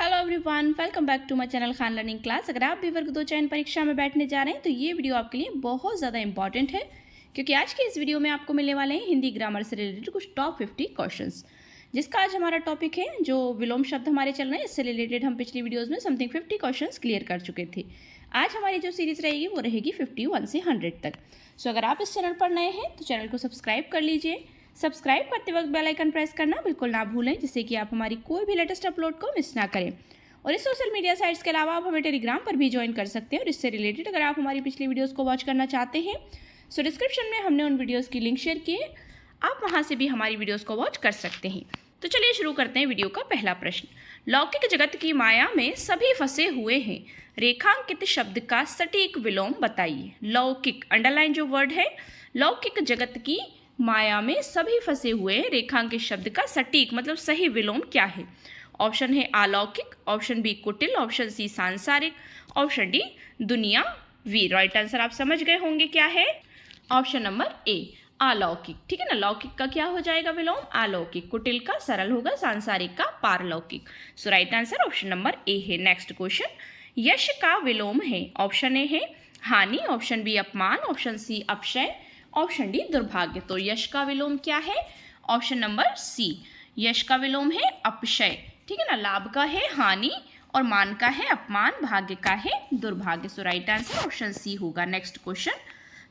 Hello everyone, welcome back to my channel Khan learning class. अगर आप भी वर्ग 2 चयन परीक्षा में बैठने जा रहे हैं तो ये वीडियो आपके लिए बहुत ज़्यादा इंपॉर्टेंट है, क्योंकि आज के इस वीडियो में आपको मिलने वाले हैं हिंदी ग्रामर से रिलेटेड कुछ टॉप 50 क्वेश्चंस, जिसका आज हमारा टॉपिक है जो विलोम शब्द हमारे चल रहे हैं। इससे रिलेटेड हम पिछली वीडियोज़ में समथिंग 50 क्वेश्चन क्लियर कर चुके थे। आज हमारी जो सीरीज़ रहेगी वो रहेगी 51 से 100 तक। सो अगर आप इस चैनल पर नए हैं तो चैनल को सब्सक्राइब कर लीजिए। सब्सक्राइब करते वक्त बेल आइकन प्रेस करना बिल्कुल ना भूलें, जिससे कि आप हमारी कोई भी लेटेस्ट अपलोड को मिस ना करें। और इस सोशल मीडिया साइट्स के अलावा आप हमें टेलीग्राम पर भी ज्वाइन कर सकते हैं। और इससे रिलेटेड अगर आप हमारी पिछली वीडियोस को वॉच करना चाहते हैं सो डिस्क्रिप्शन में हमने उन वीडियोस की लिंक शेयर की है, आप वहां से भी हमारी वीडियोस को वॉच कर सकते हैं। तो चलिए शुरू करते हैं वीडियो का पहला प्रश्न। लौकिक जगत की माया में सभी फंसे हुए हैं, रेखांकित शब्द का सटीक विलोम बताइए। लौकिक, अंडरलाइन जो वर्ड है, लौकिक जगत की माया में सभी फंसे हुए हैं, रेखांकित शब्द का सटीक मतलब सही विलोम क्या है? ऑप्शन है अलौकिक, ऑप्शन बी कुटिल, ऑप्शन सी सांसारिक, ऑप्शन डी दुनियावी। राइट आंसर आप समझ गए होंगे क्या है? ऑप्शन नंबर ए अलौकिक। ठीक है ना, लौकिक का क्या हो जाएगा विलोम? अलौकिक। कुटिल का सरल होगा, सांसारिक का पारलौकिक। So right answer option number A है। नेक्स्ट क्वेश्चन, यश का विलोम है। ऑप्शन ए है हानि, ऑप्शन बी अपमान, ऑप्शन सी अपशय, ऑप्शन डी दुर्भाग्य। तो यश का विलोम क्या है? ऑप्शन नंबर सी, यश का विलोम है अपशय। ठीक है ना, लाभ का है हानि और मान का है अपमान, भाग्य का है दुर्भाग्य। सो राइट आंसर ऑप्शन सी होगा। नेक्स्ट क्वेश्चन,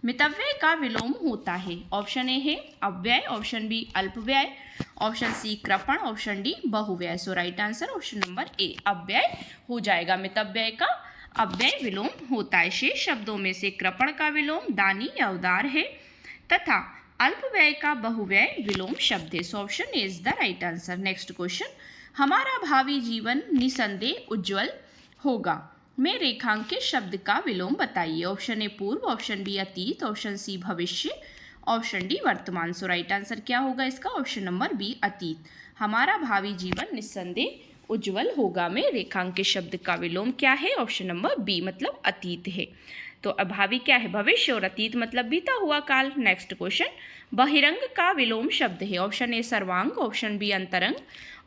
मितव्यय का विलोम होता है। ऑप्शन ए है अव्यय, ऑप्शन बी अल्पव्यय, ऑप्शन सी कृपण, ऑप्शन डी बहुव्यय। So right answer option number A अव्यय हो जाएगा। मितव्यय का अव्यय विलोम होता है। शेष शब्दों में से कृपण का विलोम दानी या उदार है तथा अल्पव्यय का बहुव्यय विलोम शब्द है। So option A is the right answer. Next question, हमारा भावी जीवन निसंदेह उज्जवल होगा में रेखांकित शब्द का विलोम बताइए। ऑप्शन ए पूर्व, ऑप्शन बी अतीत, ऑप्शन सी भविष्य, ऑप्शन डी वर्तमान। सो राइट आंसर क्या होगा इसका? ऑप्शन नंबर बी अतीत। हमारा भावी जीवन निसंदेह उज्जवल होगा में रेखांकित शब्द का विलोम क्या है? ऑप्शन नंबर बी मतलब अतीत है। तो अभावी क्या है? भविष्य, और अतीत मतलब बीता हुआ काल। नेक्स्ट क्वेश्चन, बहिरंग का विलोम शब्द है। ऑप्शन ए सर्वांग, ऑप्शन बी अंतरंग,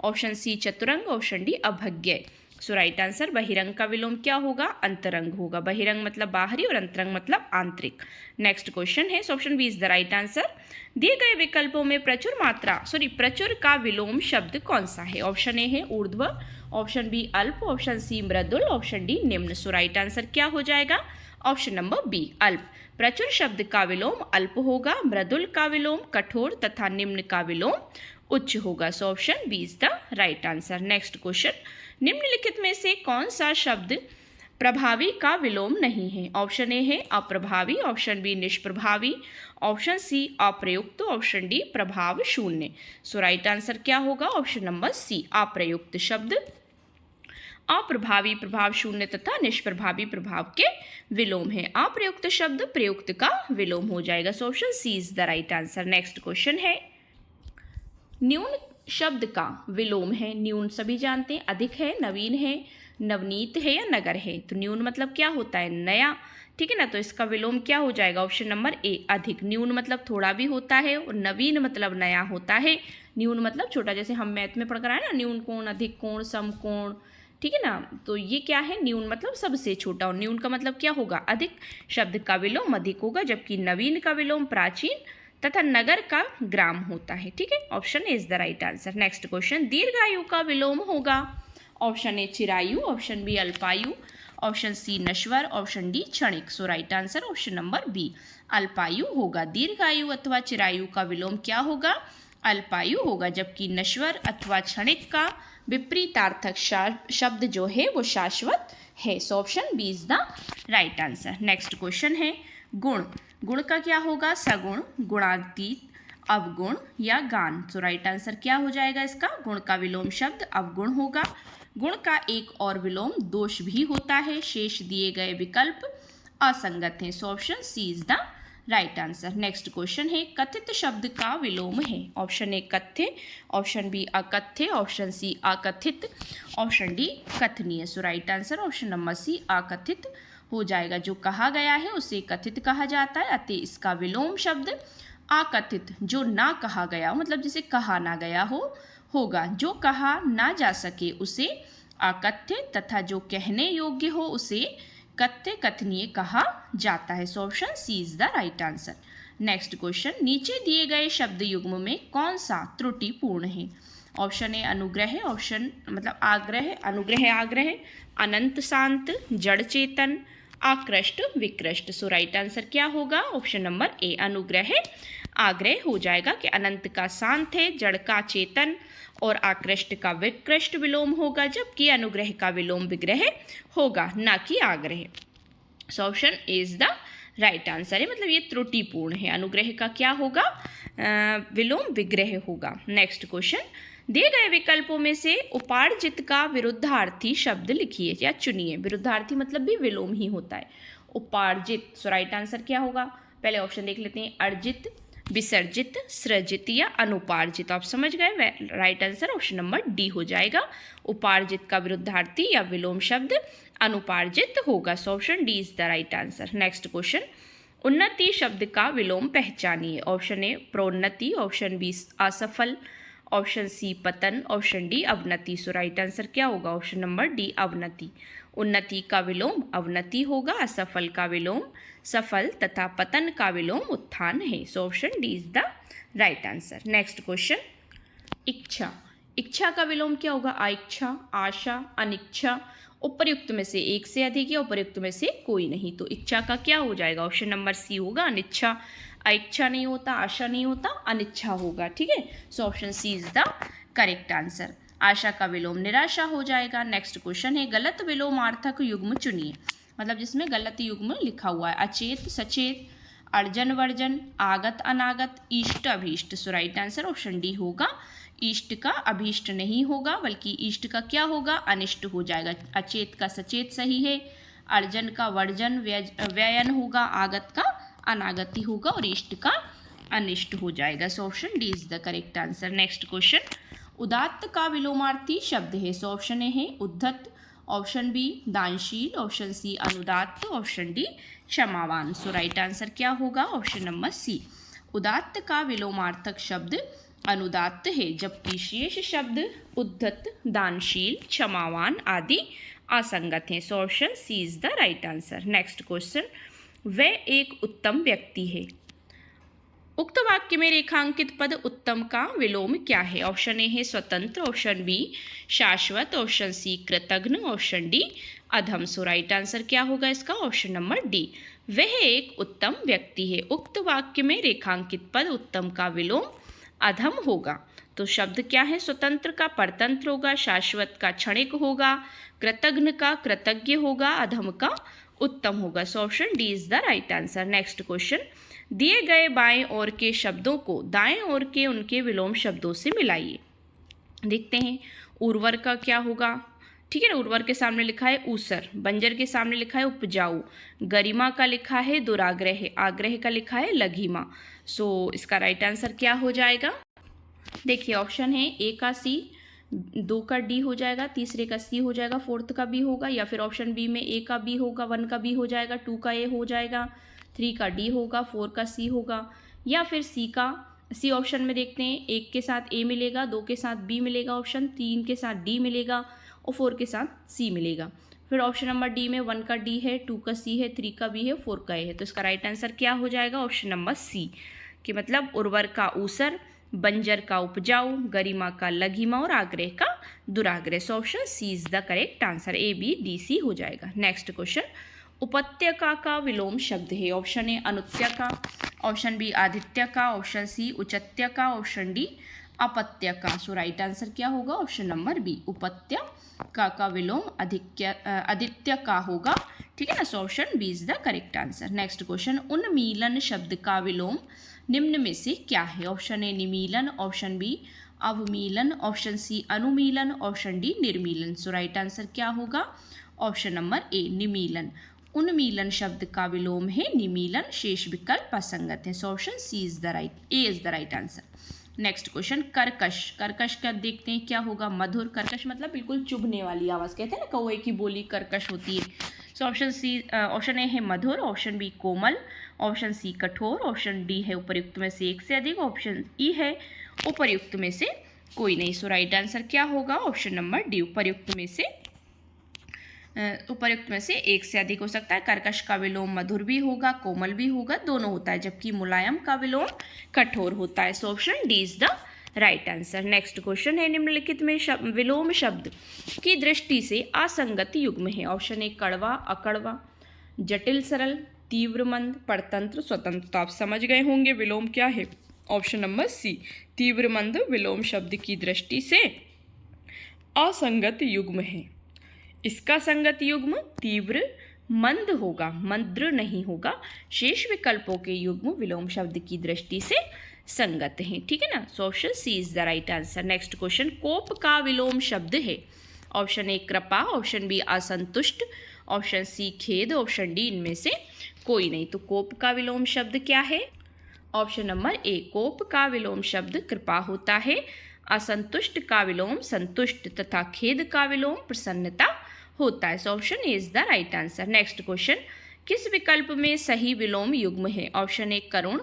ऑप्शन सी चतुरंग, ऑप्शन डी अभज्ञ। सो राइट आंसर बहिरंग का विलोम क्या होगा? अंतरंग होगा। बहिरंग मतलब बाहरी और अंतरंग मतलब आंतरिक। नेक्स्ट क्वेश्चन है, option B is the right answer. दिए गए विकल्पों में प्रचुर का विलोम शब्द कौन सा है? ऑप्शन ए है ऊर्ध्व, ऑप्शन बी अल्प, ऑप्शन सी मृदुल, ऑप्शन डी निम्न। सो राइट आंसर क्या हो जाएगा? ऑप्शन नंबर बी अल्प। प्रचुर शब्द का विलोम अल्प होगा, मृदुल का विलोम कठोर तथा निम्न का विलोम उच्च होगा। So option B is the right answer. Next question, निम्नलिखित में से कौन सा शब्द प्रभावी का विलोम नहीं है? ऑप्शन ए है अप्रभावी, ऑप्शन बी निष्प्रभावी, ऑप्शन सी अप्रयुक्त, ऑप्शन डी प्रभाव शून्य। सो राइट आंसर क्या होगा? ऑप्शन नंबर सी अप्रयुक्त शब्द अप्रभावी, प्रभाव शून्य तथा निष्प्रभावी प्रभाव के विलोम है। अप्रयुक्त शब्द प्रयुक्त का विलोम हो जाएगा। So option C is the right answer. Next question है, न्यून शब्द का विलोम है। न्यून सभी जानते हैं, अधिक है, नवीन है, नवनीत है या नगर है। तो न्यून मतलब क्या होता है? नया। ठीक है ना, तो इसका विलोम क्या हो जाएगा? ऑप्शन नंबर ए अधिक। न्यून मतलब थोड़ा भी होता है और नवीन मतलब नया होता है। न्यून मतलब छोटा, जैसे हम मैथ में पढ़ कर आए ना, न्यून कोण, अधिक कोण, समकोण। ठीक है ना, तो ये क्या है? न्यून मतलब सबसे छोटा, और न्यून का मतलब क्या होगा? अधिक। शब्द का विलोम अधिक होगा, जबकि नवीन का विलोम प्राचीन तथा नगर का ग्राम होता है। ठीक है, option A is the right answer. Next question, दीर्घायु का विलोम होगा। ऑप्शन ए चिरायु, ऑप्शन बी अल्पायु, ऑप्शन सी नश्वर, ऑप्शन डी क्षणिक। So right answer option number B अल्पायु होगा। दीर्घायु अथवा चिरायु का विलोम क्या होगा? अल्पायु होगा, जबकि नश्वर अथवा क्षणिक का विपरीतार्थक शब्द जो है वो शाश्वत है। So option B is the right answer. Next question है, गुण। गुण का क्या होगा? सगुण, गुणातीत, अवगुण या गान। सो राइट आंसर क्या हो जाएगा इसका? गुण का विलोम शब्द अवगुण होगा। गुण का एक और विलोम दोष भी होता है। शेष दिए गए विकल्प असंगत हैं। So option C is the right answer. Next question है, कथित शब्द का विलोम है। ऑप्शन ए कथ्य, ऑप्शन बी अकथ्य, ऑप्शन सी अकथित, ऑप्शन डी कथनीय। So right answer option number C अकथित हो जाएगा। जो कहा गया है उसे कथित कहा जाता है, अतः इसका विलोम शब्द अकथित, जो ना कहा गया हो मतलब जिसे कहा ना गया हो होगा। जो कहा ना जा सके उसे अकथ्य तथा जो कहने योग्य हो उसे कथ्य कथनीय कहा जाता है। So option C is the right answer. Next question, नीचे दिए गए शब्द युग्म में कौन सा त्रुटिपूर्ण है? ऑप्शन ए अनुग्रह, ऑप्शन मतलब आग्रह, अनुग्रह आग्रह, अनंत शांत, जड़ चेतन, आकृष्ट विकृष्ट। सो राइट आंसर क्या होगा? ऑप्शन नंबर ए अनुग्रह आग्रह हो जाएगा कि अनंत का शांत है, जड़ का चेतन और आकृष्ट का विकृष्ट विलोम होगा, जबकि अनुग्रह का विलोम विग्रह होगा, ना कि आग्रह। सो option A is the right answer है, मतलब ये त्रुटिपूर्ण है। अनुग्रह का क्या होगा? विलोम विग्रह होगा। नेक्स्ट क्वेश्चन, दिए गए विकल्पों में से उपार्जित का विरुद्धार्थी शब्द लिखिए या चुनिए। विरुद्धार्थी मतलब भी विलोम ही होता है। उपार्जित, सो राइट आंसर क्या होगा? पहले ऑप्शन देख लेते हैं, अर्जित, विसर्जित, सृजित या अनुपार्जित। आप समझ गए, right answer option number D हो जाएगा। उपार्जित का विरुद्धार्थी या विलोम शब्द अनुपार्जित होगा। So option D is the right answer. Next question, उन्नति शब्द का विलोम पहचानिए। ऑप्शन ए प्रोन्नति, ऑप्शन बी असफल, ऑप्शन सी पतन, ऑप्शन डी अवनति। सो राइट आंसर क्या होगा? ऑप्शन नंबर डी अवनति। उन्नति का विलोम अवनति होगा, असफल का विलोम सफल तथा पतन का विलोम उत्थान है। So option D is the right answer. Next question, इच्छा, इच्छा का विलोम क्या होगा? आइच्छा, आशा, अनिच्छा। उपर्युक्त में से एक से अधिक या उपर्युक्त में से कोई नहीं, तो इच्छा का क्या हो जाएगा? ऑप्शन नंबर सी होगा अनिच्छा। इच्छा नहीं होता, आशा नहीं होता, अनिच्छा होगा, ठीक है। So option C is the correct answer. आशा का विलोम निराशा हो जाएगा। नेक्स्ट क्वेश्चन है, गलत विलोमार्थक युग्म चुनिए, मतलब जिसमें गलत युग्म लिखा हुआ है। अचेत सचेत, अर्जन वर्जन, आगत अनागत, इष्ट अभीष्ट। सो राइट आंसर ऑप्शन डी होगा। इष्ट का अभीष्ट नहीं होगा, बल्कि इष्ट का क्या होगा? अनिष्ट हो जाएगा। अचेत का सचेत सही है, अर्जन का वर्जन व्ययन होगा, आगत का अनागति होगा और इष्ट का अनिष्ट हो जाएगा। So option D is the correct answer. Next question, उदात्त का विलोमार्थी शब्द है। सो ऑप्शन ए है उद्धत, ऑप्शन बी दानशील, ऑप्शन सी अनुदात्त, ऑप्शन डी क्षमावान। सो राइट आंसर क्या होगा? Option number C. उदात्त का विलोमार्थक शब्द अनुदात्त है, जबकि शेष शब्द उद्धत, दानशील, क्षमावान आदि असंगत हैं। So option C is the right answer. Next question, वह एक उत्तम व्यक्ति है। उक्त वाक्य में रेखांकित पद उत्तम का विलोम क्या है? ऑप्शन ए है स्वतंत्र, ऑप्शन बी शाश्वत, ऑप्शन सी कृतघ्न, ऑप्शन डी अधम। सो राइट आंसर क्या होगा इसका? ऑप्शन नंबर डी, वह एक उत्तम व्यक्ति है। उक्त वाक्य में रेखांकित पद उत्तम का विलोम अधम होगा। तो शब्द क्या है? स्वतंत्र का परतंत्र होगा, शाश्वत का क्षणिक होगा, कृतघ्न का कृतज्ञ होगा, अधम का उत्तम होगा। So option D is the right answer. Next question, दिए गए बाएं ओर के शब्दों को दाएं ओर के उनके विलोम शब्दों से मिलाइए। देखते हैं, उर्वर का क्या होगा? ठीक है ना, उर्वर के सामने लिखा है ऊसर, बंजर के सामने लिखा है उपजाऊ, गरिमा का लिखा है दुराग्रह, आग्रह का लिखा है लघिमा। सो इसका राइट आंसर क्या हो जाएगा? देखिए ऑप्शन है ए का सी, दो का डी हो जाएगा, तीसरे का सी हो जाएगा, फोर्थ का बी होगा, या फिर ऑप्शन बी में ए का बी होगा, वन का बी हो जाएगा, टू का ए हो जाएगा, थ्री का डी होगा, फोर का सी होगा, या फिर सी ऑप्शन में देखते हैं, एक के साथ ए मिलेगा, दो के साथ बी मिलेगा ऑप्शन, तीन के साथ डी मिलेगा और फोर के साथ सी मिलेगा। फिर ऑप्शन नंबर डी में वन का डी है, टू का सी है, थ्री का बी है, फोर का ए है। तो इसका राइट आंसर क्या हो जाएगा? ऑप्शन नंबर सी, कि मतलब उर्वर का ऊसर, बंजर का उपजाऊ, गरिमा का लघिमा और आग्रह का दुराग्रह। So option C is the correct answer, A B D C हो जाएगा। नेक्स्ट क्वेश्चन, उपत्यका का विलोम शब्द है। ऑप्शन ए अनुत्यका, ऑप्शन बी आदित्यका, ऑप्शन सी उचत्यका, ऑप्शन डी अपत्यका। सो राइट आंसर क्या होगा? ऑप्शन नंबर बी, उपत्यका का विलोम आदित्य का होगा, ठीक है ना। So option B is the correct answer. Next question, उन्मीलन शब्द का विलोम निम्न में से क्या है? ऑप्शन ए निमीलन, ऑप्शन बी अवमीलन, ऑप्शन सी अनुमीलन, ऑप्शन डी निर्मीलन। सो राइट आंसर क्या होगा? ऑप्शन नंबर ए निमीलन। उन्मीलन शब्द का विलोम है निमीलन, शेष विकल्प असंगत है। So option C is the right, A is the right answer. Next question, कर्कश, कर्कश का देखते हैं क्या होगा? मधुर, कर्कश मतलब बिल्कुल चुभने वाली आवाज़, कहते हैं ना कौवे की बोली कर्कश होती है। So option C, option A है मधुर, ऑप्शन बी कोमल, ऑप्शन सी कठोर, ऑप्शन डी है उपर्युक्त में से एक से अधिक, ऑप्शन ई है उपर्युक्त में से कोई नहीं। सो राइट आंसर क्या होगा? ऑप्शन नंबर डी, उपर्युक्त में से उपर्युक्त में से एक से अधिक हो सकता है। कर्कश का विलोम मधुर भी होगा, कोमल भी होगा, दोनों होता है, जबकि मुलायम का विलोम कठोर होता है। So option D is the right answer. Next question है, निम्नलिखित में विलोम शब्द की दृष्टि से असंगत युग्म है। ऑप्शन ए कड़वा, अकड़वा, जटिल सरल, तीव्र मंद, परतंत्र, स्वतंत्र। तो आप समझ गए होंगे विलोम क्या है। ऑप्शन नंबर सी, तीव्र मंद विलोम शब्द की दृष्टि से असंगत युग्म है। इसका संगत युग्म तीव्र मंद होगा, मंद्र नहीं होगा। शेष विकल्पों के युग्म विलोम शब्द की दृष्टि से संगत हैं। ठीक है ना। So option C is the right answer. Next question, कोप का विलोम शब्द है। ऑप्शन ए कृपा, ऑप्शन बी असंतुष्ट, ऑप्शन सी खेद, ऑप्शन डी इनमें से कोई नहीं। तो कोप का विलोम शब्द क्या है? ऑप्शन नंबर ए, कोप का विलोम शब्द कृपा होता है। असंतुष्ट का विलोम संतुष्ट तथा खेद का विलोम प्रसन्नता होता है। So option A is the right answer. Next question, किस विकल्प में सही विलोम युग्म है? ऑप्शन ए करुण,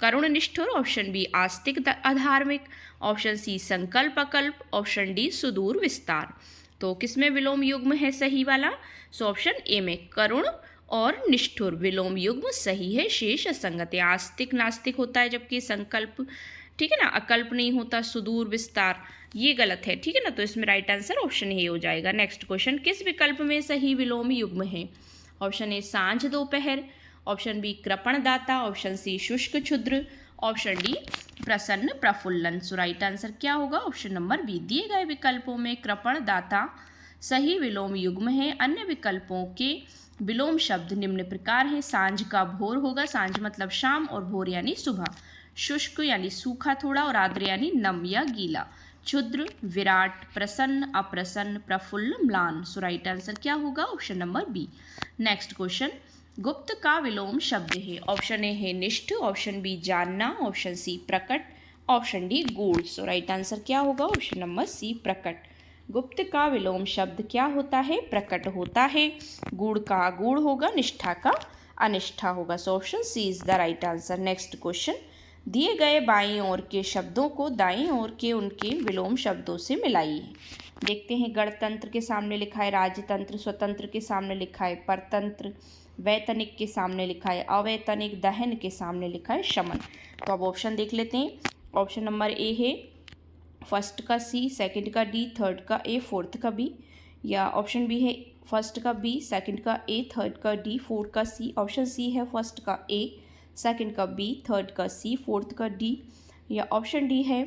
करुण निष्ठुर, ऑप्शन बी आस्तिक अधार्मिक, ऑप्शन सी संकल्प अकल्प, ऑप्शन डी सुदूर विस्तार। तो किसमें विलोम युग्म है सही वाला? सो ऑप्शन ए में करुण और निष्ठुर विलोम युग्म सही है, शेष असंगत है। आस्तिक नास्तिक होता है, जबकि संकल्प, ठीक है ना, अकल्प नहीं होता। सुदूर विस्तार ये गलत है। ठीक है ना। तो इसमें राइट आंसर ऑप्शन ए हो जाएगा। नेक्स्ट क्वेश्चन, किस विकल्प में सही विलोम युग्म है? ऑप्शन ए सांझ दोपहर, ऑप्शन बी कृपण दाता, ऑप्शन सी शुष्क क्षुद्र, ऑप्शन डी प्रसन्न प्रफुल्लन। सो राइट आंसर क्या होगा? Option number B. दिए गए विकल्पों में कृपण दाता सही विलोम युग्म है। अन्य विकल्पों के विलोम शब्द निम्न प्रकार हैं। सांझ का भोर होगा, सांझ मतलब शाम, और भोर यानी सुबह। शुष्क यानी सूखा थोड़ा, और आर्द्र यानी नम या गीला। क्षुद्र, विराट, प्रसन्न, अप्रसन्न, प्रफुल्ल, म्लान। सो राइट आंसर क्या होगा? Option number B. Next question, गुप्त का विलोम शब्द है। ऑप्शन ए है निष्ठ, ऑप्शन बी जानना, ऑप्शन सी प्रकट, ऑप्शन डी गूढ़। सो राइट आंसर क्या होगा? ऑप्शन नंबर सी प्रकट। गुप्त का विलोम शब्द क्या होता है? प्रकट होता है। गूढ़ का अगूढ़ होगा, निष्ठा का अनिष्ठा होगा। So option C is the right answer. Next question, दिए गए बाईं ओर के शब्दों को दाईं ओर के उनके विलोम शब्दों से मिलाइए। देखते हैं, गणतंत्र के सामने लिखा है राजतंत्र, स्वतंत्र के सामने लिखा है परतंत्र, वैतनिक के सामने लिखा है अवैतनिक, दहन के सामने लिखा है शमन। तो अब ऑप्शन देख लेते हैं। ऑप्शन नंबर ए है फर्स्ट का सी, सेकंड का डी, थर्ड का ए, फोर्थ का बी, या ऑप्शन बी है फर्स्ट का बी, सेकंड का ए, थर्ड का डी, फोर्थ का सी, ऑप्शन सी है फर्स्ट का ए, सेकंड का बी, थर्ड का सी, फोर्थ का डी, या ऑप्शन डी है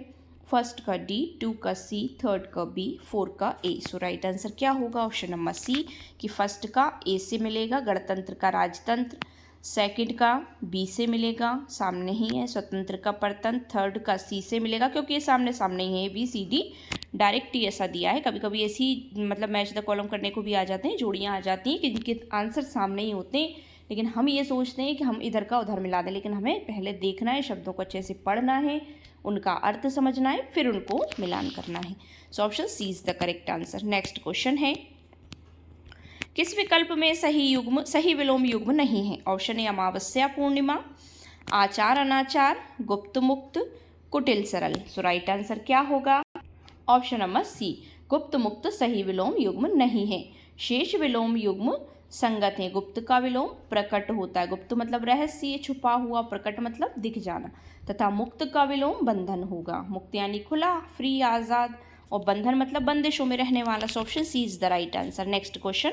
फर्स्ट का डी, टू का सी, थर्ड का बी, फोर का ए। सो राइट आंसर क्या होगा? ऑप्शन नंबर सी कि फर्स्ट का ए से मिलेगा, गणतंत्र का राजतंत्र, सेकंड का बी से मिलेगा, सामने ही है, स्वतंत्र का परतंत्र, थर्ड का सी से मिलेगा, क्योंकि ये सामने सामने ही है, बी सी डी डायरेक्ट ही ऐसा दिया है। कभी कभी ऐसी मतलब मैच द कॉलम करने को भी आ जाते हैं, जोड़ियाँ आ जाती हैं कि जिनके आंसर सामने ही होते हैं, लेकिन हम ये सोचते हैं कि हम इधर का उधर मिला दें, लेकिन हमें पहले देखना है, शब्दों को अच्छे से पढ़ना है, उनका अर्थ समझना है, फिर उनको मिलान करना है। So option C is the correct answer. Next question है, किस विकल्प में सही विलोम युग्म नहीं है? ऑप्शन ए अमावस्या पूर्णिमा, आचार अनाचार, गुप्त मुक्त, कुटिल सरल। सो राइट आंसर क्या होगा? ऑप्शन नंबर सी, गुप्त मुक्त सही विलोम युग्म नहीं है। शेष विलोम युग्म संगत है। गुप्त का विलोम प्रकट होता है, गुप्त मतलब रहस्य, छुपा हुआ, प्रकट मतलब दिख जाना, तथा मुक्त का विलोम बंधन होगा। मुक्त यानी खुला, फ्री, आज़ाद, और बंधन मतलब बंदिशों में रहने वाला। So option C is the right answer. Next question,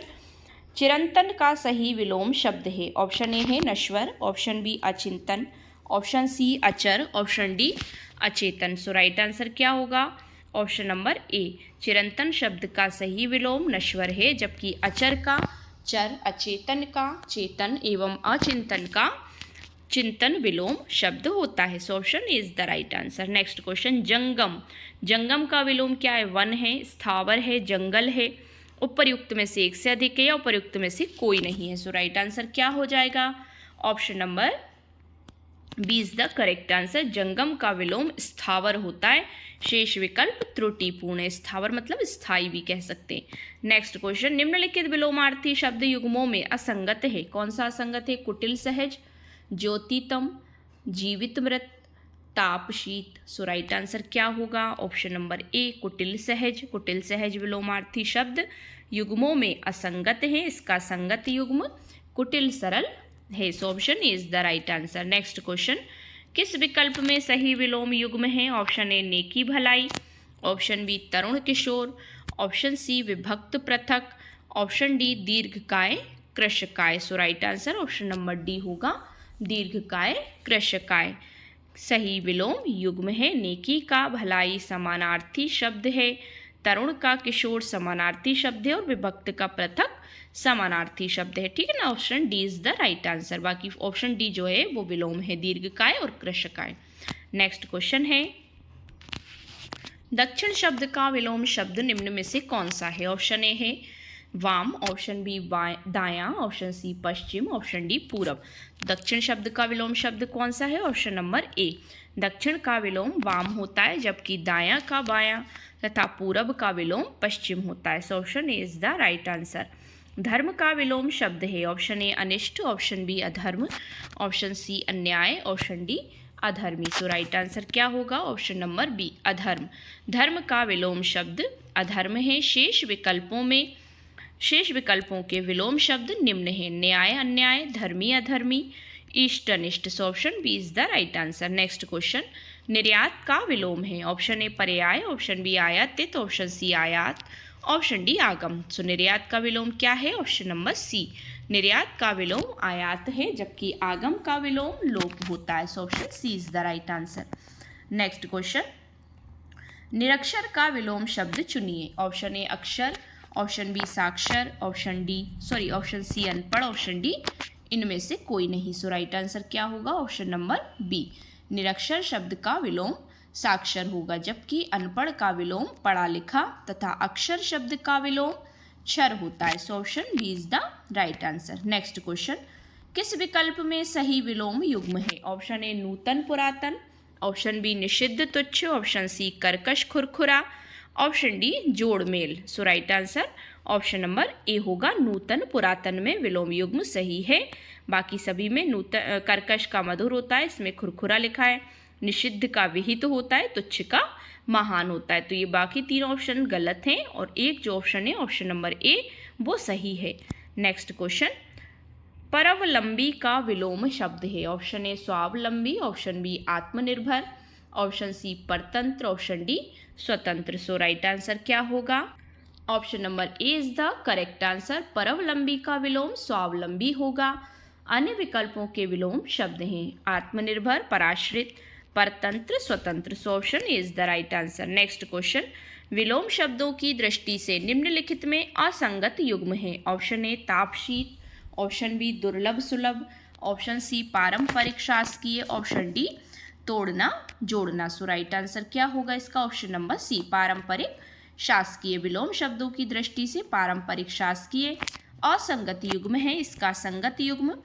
चिरंतन का सही विलोम शब्द है। ऑप्शन ए है नश्वर, ऑप्शन बी अचिंतन, ऑप्शन सी अचर, ऑप्शन डी अचेतन। सो राइट आंसर क्या होगा? ऑप्शन नंबर ए, चिरंतन शब्द का सही विलोम नश्वर है, जबकि अचर का चर, अचेतन का चेतन, एवं अचिंतन का चिंतन विलोम शब्द होता है। So option is the right answer. Next question, जंगम, जंगम का विलोम क्या है? वन है, स्थावर है, जंगल है, उपर्युक्त में से एक से अधिक है, या उपर्युक्त में से कोई नहीं है। सो राइट आंसर क्या हो जाएगा? Option number B is the correct answer. जंगम का विलोम स्थावर होता है, शेष विकल्प त्रुटिपूर्ण है। स्थावर मतलब स्थायी भी कह सकते हैं। नेक्स्ट क्वेश्चन, निम्नलिखित विलोमार्थी शब्द युग्मों में असंगत है। कौन सा असंगत है? कुटिल सहज, ज्योतितम, जीवित मृत, ताप शीत। सो राइट आंसर क्या होगा? ऑप्शन नंबर ए कुटिल सहज। कुटिल सहज विलोमार्थी शब्द युग्मों में असंगत है, इसका संगत युग्म कुटिल सरल है। So option A is the right answer. Next question, किस विकल्प में सही विलोम युग्म है? ऑप्शन ए नेकी भलाई, ऑप्शन बी तरुण किशोर, ऑप्शन सी विभक्त पृथक, ऑप्शन डी दीर्घकाय कृशकाय। So right answer option number D होगा दीर्घकाय कृशकाय सही विलोम युग्म है। नेकी का भलाई समानार्थी शब्द है, तरुण का किशोर समानार्थी शब्द है और विभक्त का पृथक समानार्थी शब्द है। ठीक है ना, option D is the right answer. बाकी ऑप्शन डी जो है वो विलोम है, दीर्घकाय और कृशकाय। नेक्स्ट क्वेश्चन है, दक्षिण शब्द का विलोम शब्द निम्न में से कौन सा है? ऑप्शन ए है वाम, ऑप्शन बी दायां, ऑप्शन सी पश्चिम, ऑप्शन डी पूरब। दक्षिण शब्द का विलोम शब्द कौन सा है? ऑप्शन नंबर ए, दक्षिण का विलोम वाम होता है, जबकि दायां का बायां तथा पूरब का विलोम पश्चिम होता है। So option A is the right answer. धर्म का विलोम शब्द है, ऑप्शन ए अनिष्ट, ऑप्शन बी अधर्म, ऑप्शन सी अन्याय, ऑप्शन डी अधर्मी। सो राइट आंसर क्या होगा? ऑप्शन नंबर बी अधर्म। धर्म का विलोम शब्द अधर्म है। शेष विकल्पों के विलोम शब्द निम्न हैं, न्याय अन्याय, धर्मी अधर्मी, इष्ट अनिष्ट। So option B is the right answer. Next question, निर्यात का विलोम है, ऑप्शन ए पर्याय, ऑप्शन बी आयातित, ऑप्शन सी आयात, ऑप्शन डी आगम। सो निर्यात का विलोम क्या है? ऑप्शन नंबर सी, निर्यात का विलोम आयात है, जबकि आगम का विलोम लोप होता है। So option C is the right answer. Next question, निरक्षर का विलोम शब्द चुनिए। ऑप्शन ए अक्षर, ऑप्शन बी साक्षर, ऑप्शन सी अनपढ़, ऑप्शन डी इनमें से कोई नहीं। सो राइट आंसर क्या होगा? ऑप्शन नंबर बी, निरक्षर शब्द का विलोम साक्षर होगा, जबकि अनपढ़ का विलोम पढ़ा लिखा तथा अक्षर शब्द का विलोम क्षर होता है। So option B is the right answer. Next question, किस विकल्प में सही विलोम युग्म है? ऑप्शन ए नूतन पुरातन, ऑप्शन बी निषिद्ध तुच्छ, ऑप्शन सी कर्कश खुरखुरा, ऑप्शन डी जोड़ मेल। So right answer option number A होगा नूतन पुरातन में विलोम युग्म सही है। बाकी सभी में नूतन कर्कश का मधुर होता है, इसमें खुरखुरा लिखा है, निषिद्ध का विहित होता है, तुच्छ का महान होता है। तो ये बाकी तीन ऑप्शन गलत हैं और एक जो ऑप्शन है ऑप्शन नंबर ए वो सही है। नेक्स्ट क्वेश्चन, परावलंबी का विलोम शब्द है। ऑप्शन ए स्वावलंबी, ऑप्शन बी आत्मनिर्भर, ऑप्शन सी परतंत्र, ऑप्शन डी स्वतंत्र। सो राइट आंसर क्या होगा? Option number A is the correct answer. परावलंबी का विलोम स्वावलंबी होगा। अन्य विकल्पों के विलोम शब्द हैं आत्मनिर्भर, पराश्रित, परतंत्र, स्वतंत्र। So option A is the right answer. Next question, विलोम शब्दों की दृष्टि से निम्नलिखित में असंगत युग्म है। ऑप्शन ए तापशीत, ऑप्शन बी दुर्लभ सुलभ, ऑप्शन सी पारंपरिक शासकीय, ऑप्शन डी तोड़ना जोड़ना। सो राइट आंसर क्या होगा इसका? ऑप्शन नंबर सी पारंपरिक शासकीय। विलोम शब्दों की दृष्टि से पारंपरिक शासकीय असंगत युग्म है, इसका संगत युग्म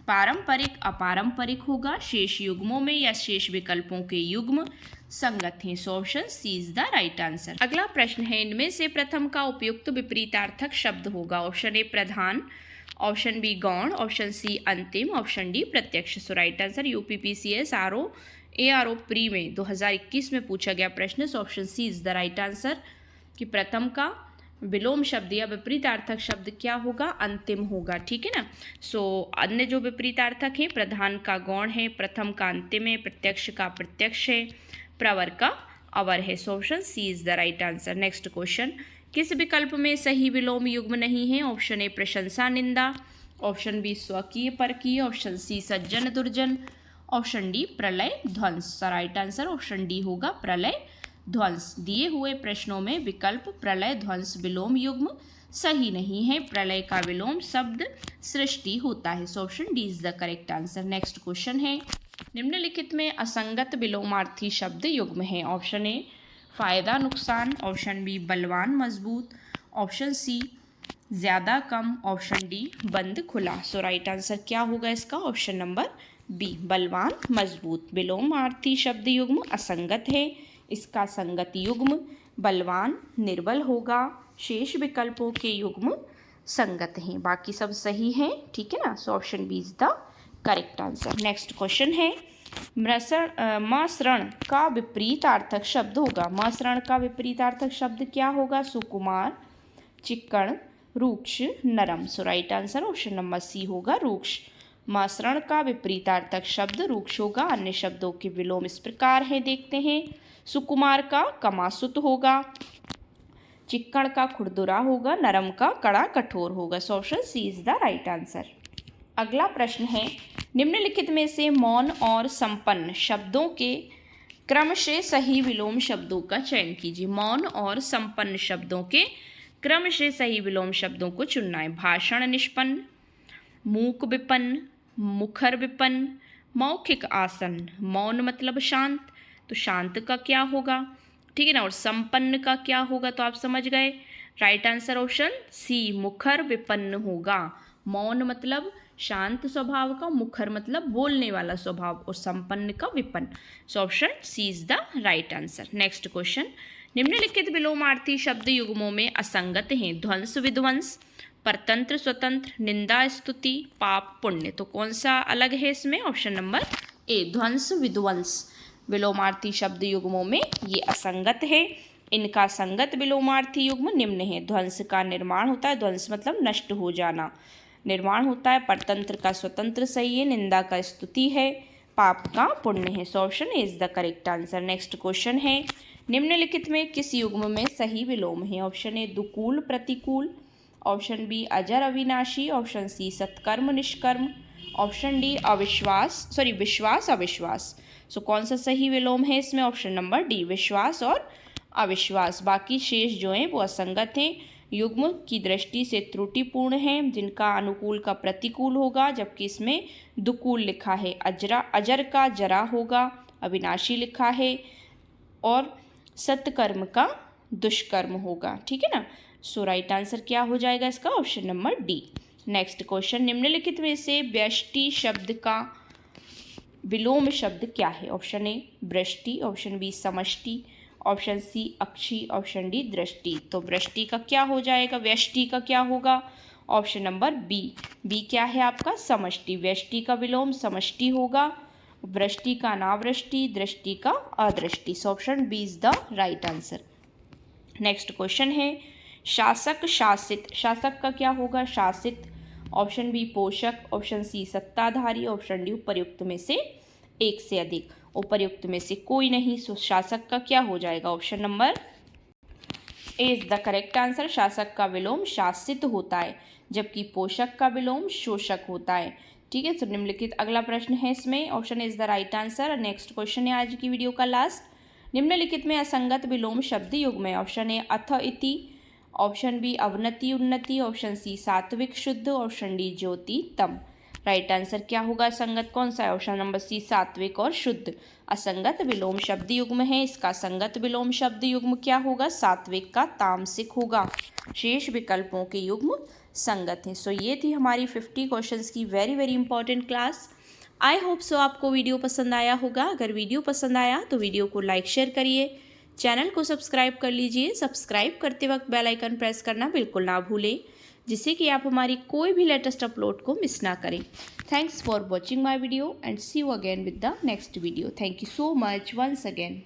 पारंपरिक अपारंपरिक होगा। शेष युग्मों में या शेष विकल्पों के युग्म संगत हैं। So option C is the right answer. अगला प्रश्न है, इनमें से प्रथम का उपयुक्त विपरीतार्थक शब्द होगा। ऑप्शन ए प्रधान, ऑप्शन बी गौण, ऑप्शन सी अंतिम, ऑप्शन डी प्रत्यक्ष। So right answer UPPCS ARO pre में 2021 में पूछा गया प्रश्न। So option C is the right answer कि प्रथम का विलोम शब्द या विपरीतार्थक शब्द क्या होगा? अंतिम होगा। ठीक है ना। सो अन्य जो विपरीतार्थक है, प्रधान का गौण है, प्रथम का अंतिम है, प्रत्यक्ष का प्रत्यक्ष है, प्रवर का अवर है। So option C is the right answer. Next question, किस विकल्प में सही विलोम युग्म नहीं है? ऑप्शन ए प्रशंसा निंदा, ऑप्शन बी स्वकीय परकीय, ऑप्शन सी सज्जन दुर्जन, ऑप्शन डी प्रलय ध्वंस। राइट आंसर ऑप्शन डी होगा प्रलय ध्वंस। दिए हुए प्रश्नों में विकल्प प्रलय ध्वंस विलोम युग्म सही नहीं है। प्रलय का विलोम शब्द सृष्टि होता है। So option D is the correct answer. Next question है, निम्नलिखित में असंगत विलोमार्थी शब्द युग्म है। ऑप्शन ए फायदा नुकसान, ऑप्शन बी बलवान मजबूत, ऑप्शन सी ज्यादा कम, ऑप्शन डी बंद खुला। सो राइट आंसर क्या होगा इसका? ऑप्शन नंबर बी बलवान मजबूत। विलोमार्थी शब्द युग्म असंगत है, इसका संगत युग्म बलवान निर्बल होगा। शेष विकल्पों के युग्म संगत हैं, बाकी सब सही हैं। ठीक है ना। So option B is the correct answer. Next question है, मसृण का विपरीतार्थक शब्द होगा। मसृण का विपरीतार्थक शब्द क्या होगा? सुकुमार, चिक्कण, रूक्ष, नरम। So right answer option number C होगा रूक्ष। मसृण का विपरीतार्थक शब्द रूक्ष होगा। अन्य शब्दों के विलोम इस प्रकार है, देखते हैं। सुकुमार का कमासुत होगा, चिक्कण का खुरदुरा होगा, नरम का कड़ा कठोर होगा। So option C is the right answer. अगला प्रश्न है, निम्नलिखित में से मौन और संपन्न शब्दों के क्रमशः सही विलोम शब्दों का चयन कीजिए। मौन और संपन्न शब्दों के क्रमशः सही विलोम शब्दों को चुनना है। भाषण निष्पन्न, मूक विपन्न, मुखर विपन्न, मौखिक आसन। मौन मतलब शांत, तो शांत का क्या होगा? ठीक है ना। और संपन्न का क्या होगा? तो आप समझ गए, राइट आंसर ऑप्शन सी मुखर विपन्न होगा। मौन मतलब शांत स्वभाव का, मुखर मतलब बोलने वाला स्वभाव, और संपन्न का विपन्न। So option C is the right answer. Next question, निम्नलिखित विलोमार्थी शब्द युग्मों में असंगत हैं। ध्वंस विध्वंस, परतंत्र स्वतंत्र, निंदा स्तुति, पाप पुण्य। तो कौन सा अलग है इसमें? ऑप्शन नंबर ए ध्वंस विध्वंस विलोमार्थी शब्द युग्मों में ये असंगत है। इनका संगत विलोमार्थी युग्म निम्न है। ध्वंस का निर्माण होता है, ध्वंस मतलब नष्ट हो जाना, निर्माण होता है। परतंत्र का स्वतंत्र सही है, निंदा का स्तुति है, पाप का पुण्य है। So option is the correct answer. Next question है, निम्नलिखित में किस युग्म में सही विलोम है? ऑप्शन ए दुकूल प्रतिकूल, ऑप्शन बी अजर अविनाशी, ऑप्शन सी सत्कर्म निष्कर्म, ऑप्शन डी विश्वास अविश्वास। सो कौन सा सही विलोम है इसमें? ऑप्शन नंबर डी विश्वास और अविश्वास। बाकी शेष जो हैं वो असंगत हैं, युग्म की दृष्टि से त्रुटिपूर्ण हैं, जिनका अनुकूल का प्रतिकूल होगा, जबकि इसमें दुकूल लिखा है। अजर का जरा होगा, अविनाशी लिखा है, और सत्कर्म का दुष्कर्म होगा। ठीक है ना। सो राइट आंसर क्या हो जाएगा इसका? Option number D. Next question, निम्नलिखित में से व्यष्टि शब्द का विलोम शब्द क्या है? ऑप्शन ए वृष्टि, ऑप्शन बी समष्टि, ऑप्शन सी अक्षी, ऑप्शन डी दृष्टि। तो वृष्टि का क्या हो जाएगा? व्यष्टि का क्या होगा? Option number B. बी क्या है आपका? समष्टि। व्यष्टि का विलोम समष्टि होगा, वृष्टि का अनावृष्टि, दृष्टि का अदृष्टि। So option B is the right answer. Next question है, शासक शासित। शासक का क्या होगा? शासित। ऑप्शन बी पोषक, ऑप्शन सी सत्ताधारी, ऑप्शन डी उपर्युक्त में से एक से अधिक। उपर्युक्त में से कोई नहीं। सो शासक का क्या हो जाएगा? Option number A is the correct answer. शासक का विलोम शासित होता है, जबकि पोषक का विलोम शोषक होता है। ठीक है। तो निम्नलिखित अगला प्रश्न है, इसमें option is the right answer. Next question है आज की वीडियो का लास्ट, निम्नलिखित में असंगत विलोम शब्द युग्म है। ऑप्शन ए अथ इति, ऑप्शन बी अवनति उन्नति, ऑप्शन सी सात्विक शुद्ध, ऑप्शन डी ज्योति तम। राइट आंसर क्या होगा? असंगत कौन सा है? ऑप्शन नंबर सी सात्विक और शुद्ध असंगत विलोम शब्द युग्म है। इसका संगत विलोम शब्द युग्म क्या होगा? सात्विक का तामसिक होगा। शेष विकल्पों के युग्म संगत हैं। सो ये थी हमारी 50 क्वेश्चंस की very very important class. I hope so आपको वीडियो पसंद आया होगा। अगर वीडियो पसंद आया तो वीडियो को लाइक शेयर करिए, चैनल को सब्सक्राइब कर लीजिए। सब्सक्राइब करते वक्त बेल आइकन प्रेस करना बिल्कुल ना भूलें, जिससे कि आप हमारी कोई भी लेटेस्ट अपलोड को मिस ना करें। Thanks for watching my video and see you again with the next video. Thank you so much once again.